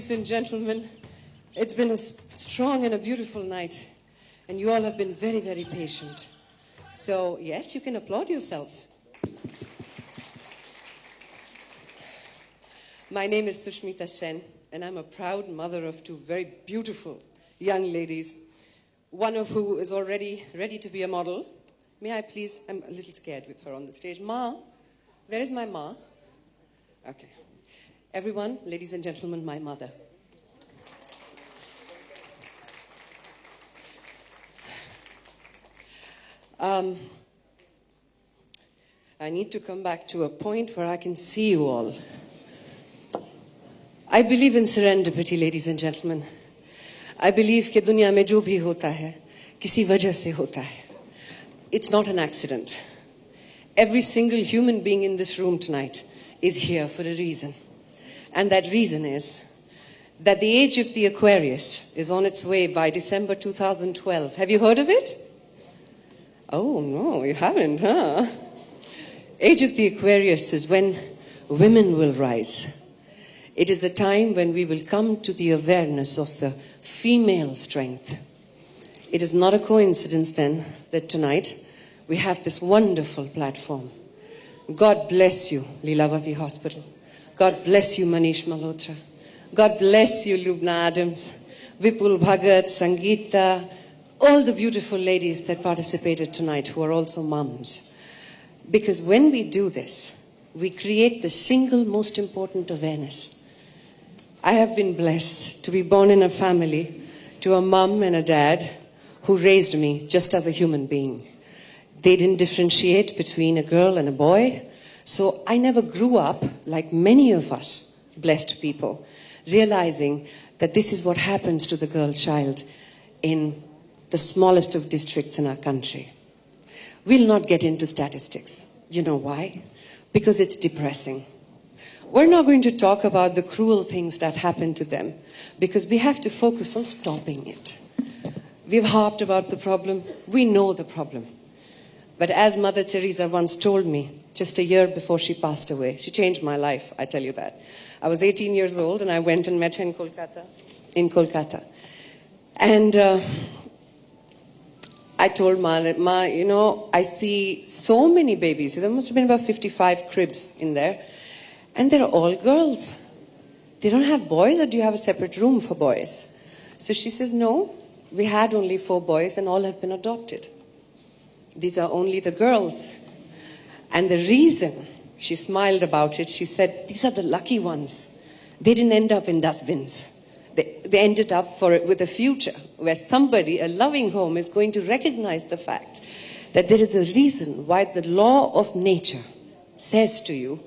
ladies and gentlemen. It's been a strong and a beautiful night, and you all have been very, very patient. So, yes, you can applaud yourselves. My name is Sushmita Sen, and I'm a proud mother of two very beautiful young ladies, one of who is already ready to be a model. May I please, I'm a little scared with her on the stage. Ma, where is my ma? Okay. Everyone, ladies and gentlemen, my mother. I need to come back to a point where I can see you all. I believe in serendipity, ladies and gentlemen. I believe कि दुनिया में जो भी होता है, किसी वजह से होता है. It's not an accident. Every single human being in this room tonight is here for a reason. And that reason is that the age of the Aquarius is on its way by December 2012. Have you heard of it? Oh, no, you haven't, huh? Age of the Aquarius is when women will rise. It is a time when we will come to the awareness of the female strength. It is not a coincidence then that tonight we have this wonderful platform. God bless you, Lilavati Hospital. God bless you, Manish Malhotra. God bless you, Lubna Adams, Vipul Bhagat, Sangeeta, all the beautiful ladies that participated tonight who are also mums. Because when we do this, we create the single most important awareness. I have been blessed to be born in a family to a mum and a dad who raised me just as a human being. They didn't differentiate between a girl and a boy. So I never grew up, like many of us blessed people, realizing that this is what happens to the girl child in the smallest of districts in our country. We'll not get into statistics. You know why? Because it's depressing. We're not going to talk about the cruel things that happen to them, because we have to focus on stopping it. We've harped about the problem. We know the problem. But as Mother Teresa once told me, just a year before she passed away, she changed my life, I tell you that. I was 18 years old and I went and met her in Kolkata. And I told Ma that, Ma, you know, I see so many babies. There must have been about 55 cribs in there. And they're all girls. They don't have boys, or do you have a separate room for boys? So she says, no, we had only 4 boys and all have been adopted. These are only the girls. And the reason, she smiled about it, she said, these are the lucky ones. They didn't end up in dustbins. They ended up with a future where somebody, a loving home, is going to recognize the fact that there is a reason why the law of nature says to you,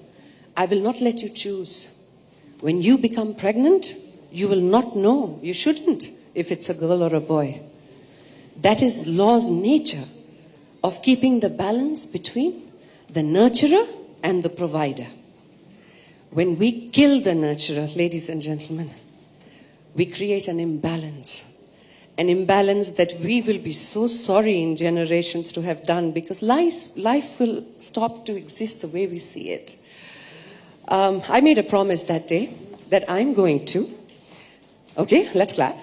I will not let you choose. When you become pregnant, you will not know. You shouldn't, if it's a girl or a boy. That is law's nature of keeping the balance between the nurturer and the provider. When we kill the nurturer, ladies and gentlemen, we create an imbalance that we will be so sorry in generations to have done, because life will stop to exist the way we see it. I made a promise that day that I'm going to, okay, let's clap.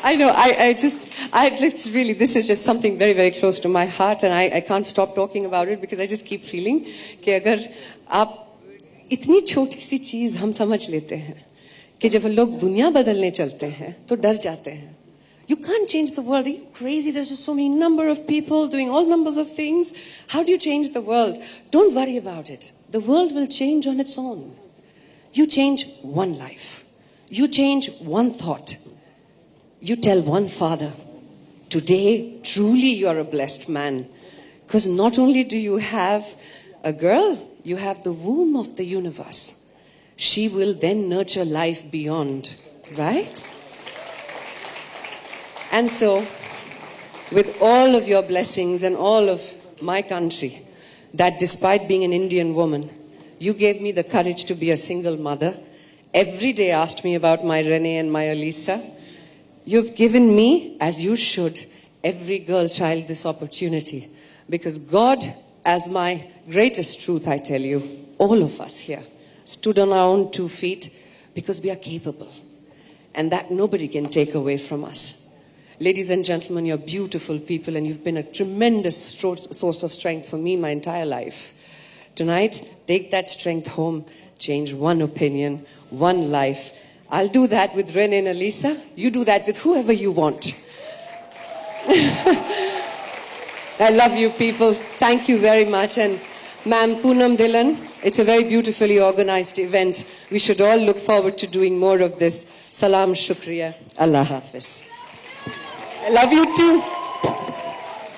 I know, it's really, this is just something very, very close to my heart, and I can't stop talking about it because I just keep feeling कि अगर आप इतनी छोटी सी चीज हम समझ लेते हैं कि जब लोग दुनिया बदलने चलते हैं तो डर जाते हैं. You can't change the world. Are you crazy? There's just so many number of people doing all numbers of things. How do you change the world? Don't worry about it. The world will change on its own. You change one life. You change one thought. You tell one father, today, truly you're a blessed man. Because not only do you have a girl, you have the womb of the universe. She will then nurture life beyond, right? And so, with all of your blessings and all of my country, that despite being an Indian woman, you gave me the courage to be a single mother. Every day asked me about my Renee and my Elisa. You've given me, as you should, every girl child this opportunity. Because God, as my greatest truth, I tell you, all of us here stood on our own 2 feet, because we are capable. And that nobody can take away from us. Ladies and gentlemen, you're beautiful people, and you've been a tremendous source of strength for me my entire life. Tonight, take that strength home, change one opinion, one life. I'll do that with René and Elisa. You do that with whoever you want. I love you people. Thank you very much. And Ma'am Poonam Dhillon, it's a very beautifully organized event. We should all look forward to doing more of this. Salam, shukriya, Allah Hafiz. I love you too.